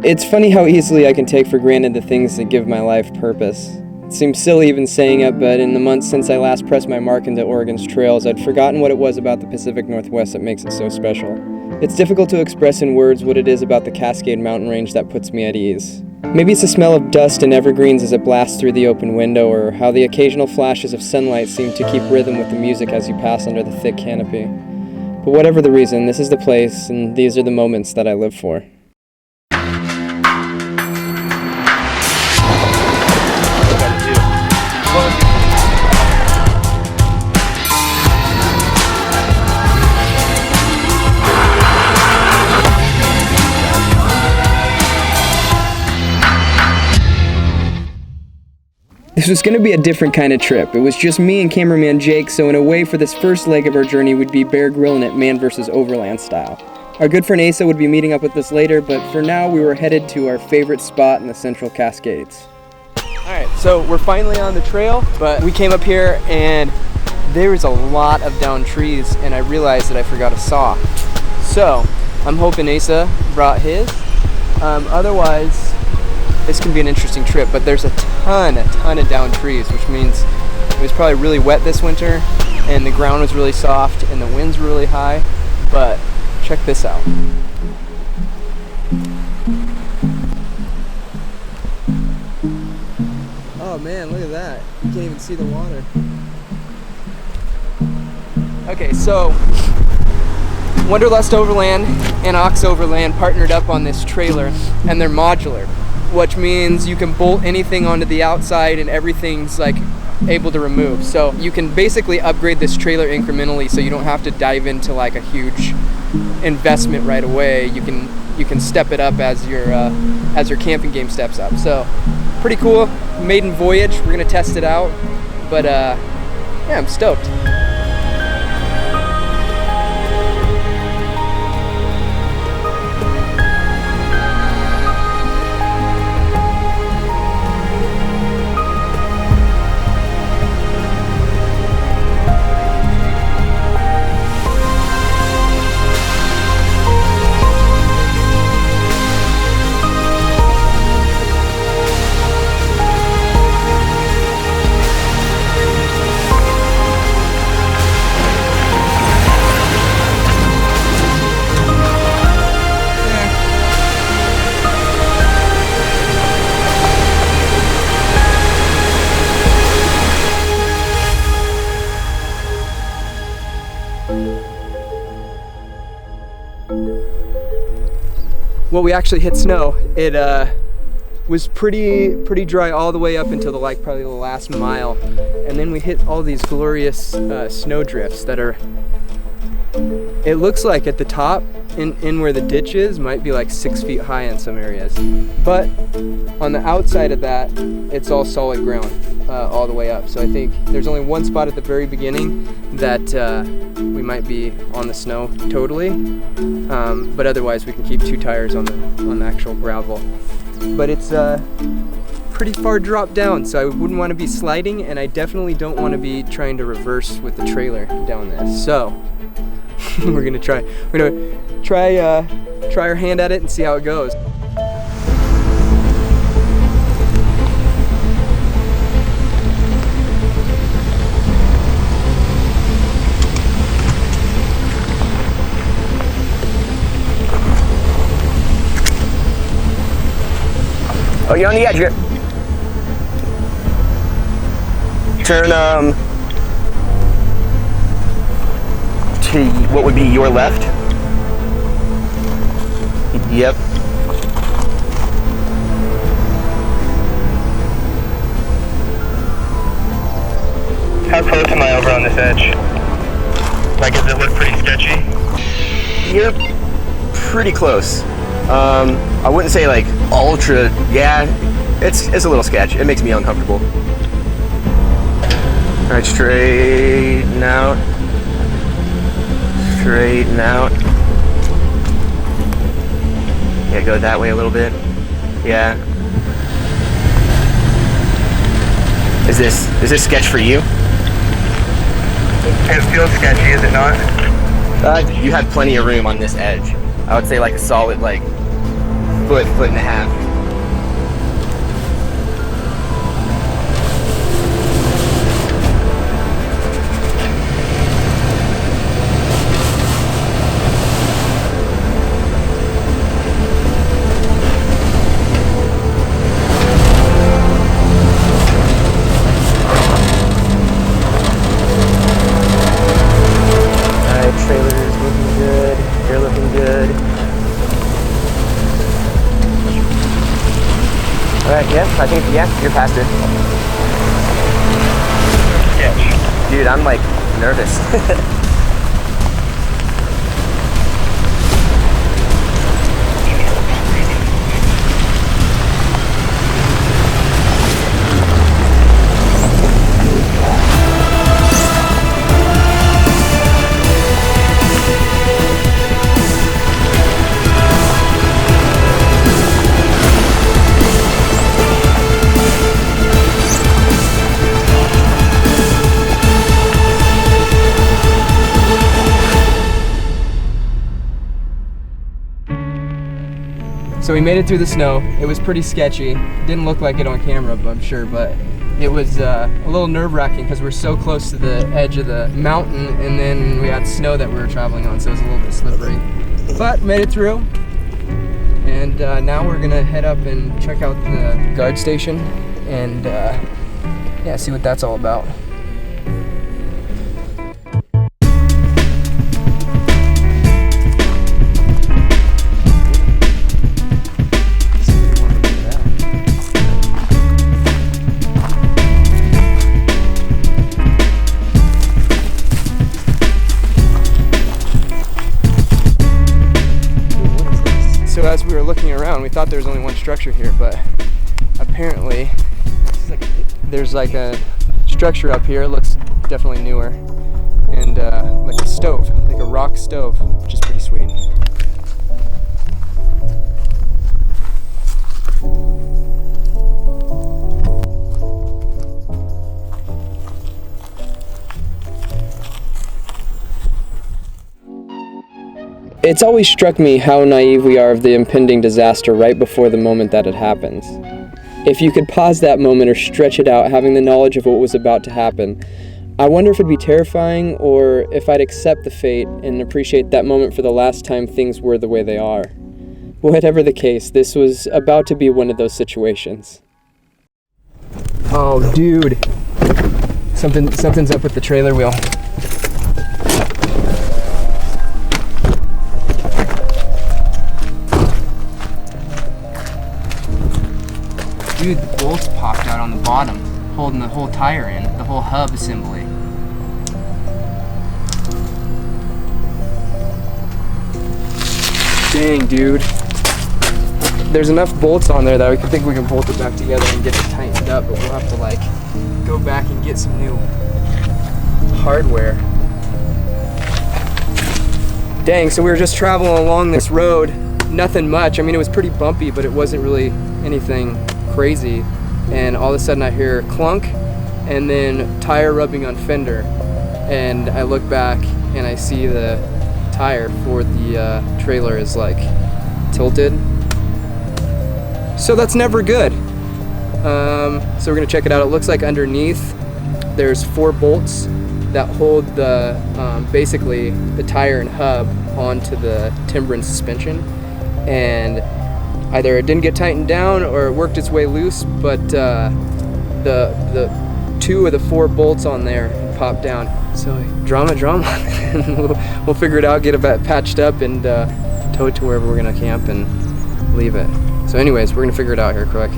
It's funny how easily I can take for granted the things that give my life purpose. It seems silly even saying it, but in the months since I last pressed my mark into Oregon's trails, I'd forgotten what it was about the Pacific Northwest that makes it so special. It's difficult to express in words what it is about the Cascade mountain range that puts me at ease. Maybe it's the smell of dust and evergreens as it blasts through the open window, or how the occasional flashes of sunlight seem to keep rhythm with the music as you pass under the thick canopy. But whatever the reason, this is the place, and these are the moments that I live for. This was going to be a different kind of trip. It was just me and cameraman Jake, so in a way for this first leg of our journey we'd be Bear Grylling it man versus Overland style. Our good friend Asa would be meeting up with us later, but for now we were headed to our favorite spot in the Central Cascades. Alright, so we're finally on the trail, but we came up here and there was a lot of downed trees and I realized that I forgot a saw. So, I'm hoping Asa brought his. Otherwise, this can be an interesting trip, but there's a ton of downed trees, which means it was probably really wet this winter and the ground was really soft and the winds were really high, but check this out. Oh man, look at that. You can't even see the water. Okay, so Wanderlust Overland and Ox Overland partnered up on this trailer and they're modular, which means you can bolt anything onto the outside and everything's like able to remove. So you can basically upgrade this trailer incrementally so you don't have to dive into like a huge investment right away. You can step it up as your camping game steps up. So pretty cool. Maiden voyage. We're gonna test it out. But yeah, I'm stoked. Well, we actually hit snow. It was pretty dry all the way up until probably the last mile, and then we hit all these glorious snow drifts that are. It looks like at the top, in where the ditch is, might be like 6 feet high in some areas, but on the outside of that, it's all solid ground all the way up. So I think there's only one spot at the very beginning that we might be on the snow totally, but otherwise we can keep 2 tires on the actual gravel. But it's pretty far drop down, so I wouldn't want to be sliding, and I definitely don't want to be trying to reverse with the trailer down this. So we're gonna try our hand at it and see how it goes. Oh, you're on the edge here. Turn to what would be your left. Yep. How close am I over on this edge? Like, does it look pretty sketchy? You're pretty close. I wouldn't say like ultra. Yeah, it's a little sketch. It makes me uncomfortable. All right, straighten out. Straighten out. Yeah, go that way a little bit. Yeah. Is this sketch for you? It feels sketchy, is it not? You had plenty of room on this edge. I would say like a solid like foot and a half. I think, yeah, you're past it. Sketch. Dude, I'm like nervous. So we made it through the snow. It was pretty sketchy. Didn't look like it on camera, but I'm sure, but it was a little nerve-wracking because we're so close to the edge of the mountain, and then we had snow that we were traveling on, so it was a little bit slippery. But made it through, and now we're gonna head up and check out the guard station and yeah, see what that's all about. So as we were looking around, we thought there was only one structure here, but apparently there's like a structure up here. It looks definitely newer, and like a stove, like a rock stove, which is pretty sweet. It's always struck me how naive we are of the impending disaster right before the moment that it happens. If you could pause that moment or stretch it out, having the knowledge of what was about to happen, I wonder if it'd be terrifying or if I'd accept the fate and appreciate that moment for the last time things were the way they are. Whatever the case, this was about to be one of those situations. Oh, dude. Something's up with the trailer wheel. Dude, the bolts popped out on the bottom, holding the whole tire in, the whole hub assembly. Dang, dude. There's enough bolts on there that I think we can bolt it back together and get it tightened up, but we'll have to like go back and get some new hardware. Dang, so we were just traveling along this road, nothing much. I mean, it was pretty bumpy, but it wasn't really anything crazy, and all of a sudden I hear clunk and then tire rubbing on fender, and I look back and I see the tire for the trailer is like tilted, so that's never good. So we're gonna check it out. It looks like underneath there's 4 bolts that hold the basically the tire and hub onto the timber and suspension, and either it didn't get tightened down or it worked its way loose, but the 2 of the 4 bolts on there popped down. So drama. we'll figure it out, get it patched up, and tow it to wherever we're gonna camp and leave it. So anyways, we're gonna figure it out here quick.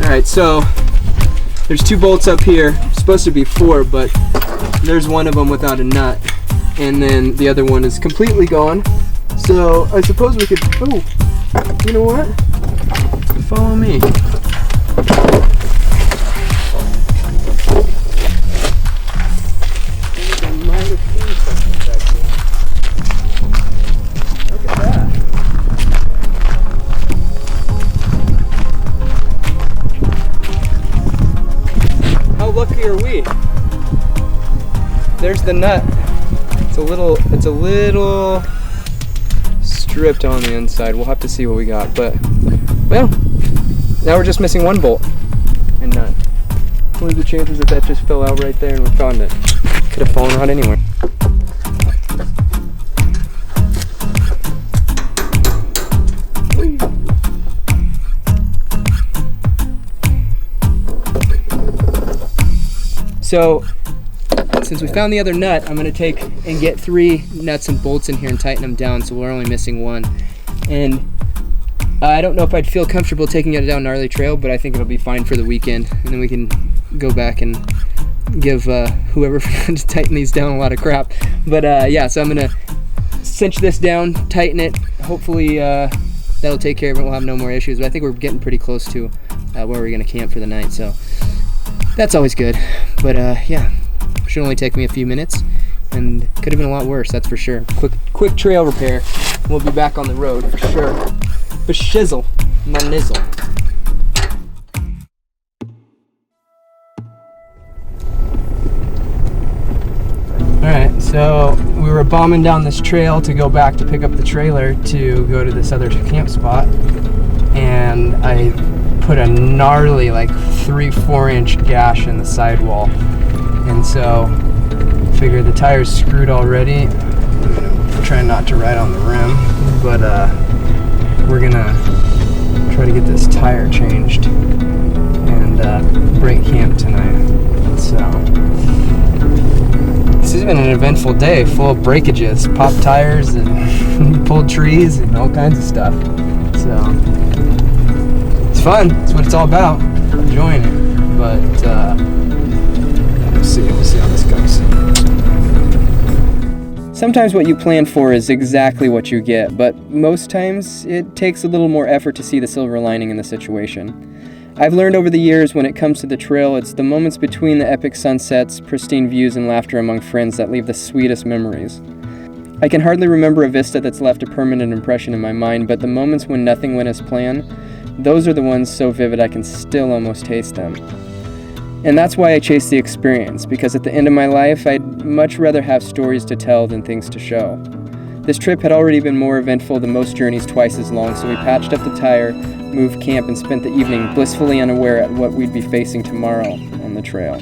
Alright, so there's 2 bolts up here. Supposed to be 4, but there's one of them without a nut. And then the other one is completely gone. So I suppose we could, oh, you know what? Follow me. Lucky are we? There's the nut. It's a little stripped on the inside. We'll have to see what we got, but well, now we're just missing 1 bolt and nut. What are the chances that just fell out right there and we found it? Could have fallen out anywhere. So, since we found the other nut, I'm gonna take and get 3 nuts and bolts in here and tighten them down, so we're only missing 1. And I don't know if I'd feel comfortable taking it down gnarly trail, but I think it'll be fine for the weekend, and then we can go back and give whoever forgot to tighten these down a lot of crap. But yeah, so I'm gonna cinch this down, tighten it. Hopefully that'll take care of it. We'll have no more issues. But I think we're getting pretty close to where we're gonna camp for the night, so that's always good. But yeah, should only take me a few minutes, and could have been a lot worse, that's for sure. Quick trail repair. We'll be back on the road for sure. For shizzle, my nizzle. Alright, so we were bombing down this trail to go back to pick up the trailer to go to this other camp spot, and I put a gnarly, like 3-4 inch gash in the sidewall, and so figure the tire's screwed already. I'm gonna try not to ride on the rim, but we're gonna try to get this tire changed and break camp tonight. So this has been an eventful day, full of breakages, popped tires and pulled trees and all kinds of stuff. So it's fun. That's what it's all about. I'm enjoying it. But we'll see how this goes. Sometimes what you plan for is exactly what you get, but most times it takes a little more effort to see the silver lining in the situation. I've learned over the years when it comes to the trail, it's the moments between the epic sunsets, pristine views, and laughter among friends that leave the sweetest memories. I can hardly remember a vista that's left a permanent impression in my mind, but the moments when nothing went as planned, those are the ones so vivid I can still almost taste them. And that's why I chase the experience, because at the end of my life, I'd much rather have stories to tell than things to show. This trip had already been more eventful than most journeys twice as long, so we patched up the tire, moved camp, and spent the evening blissfully unaware at what we'd be facing tomorrow on the trail.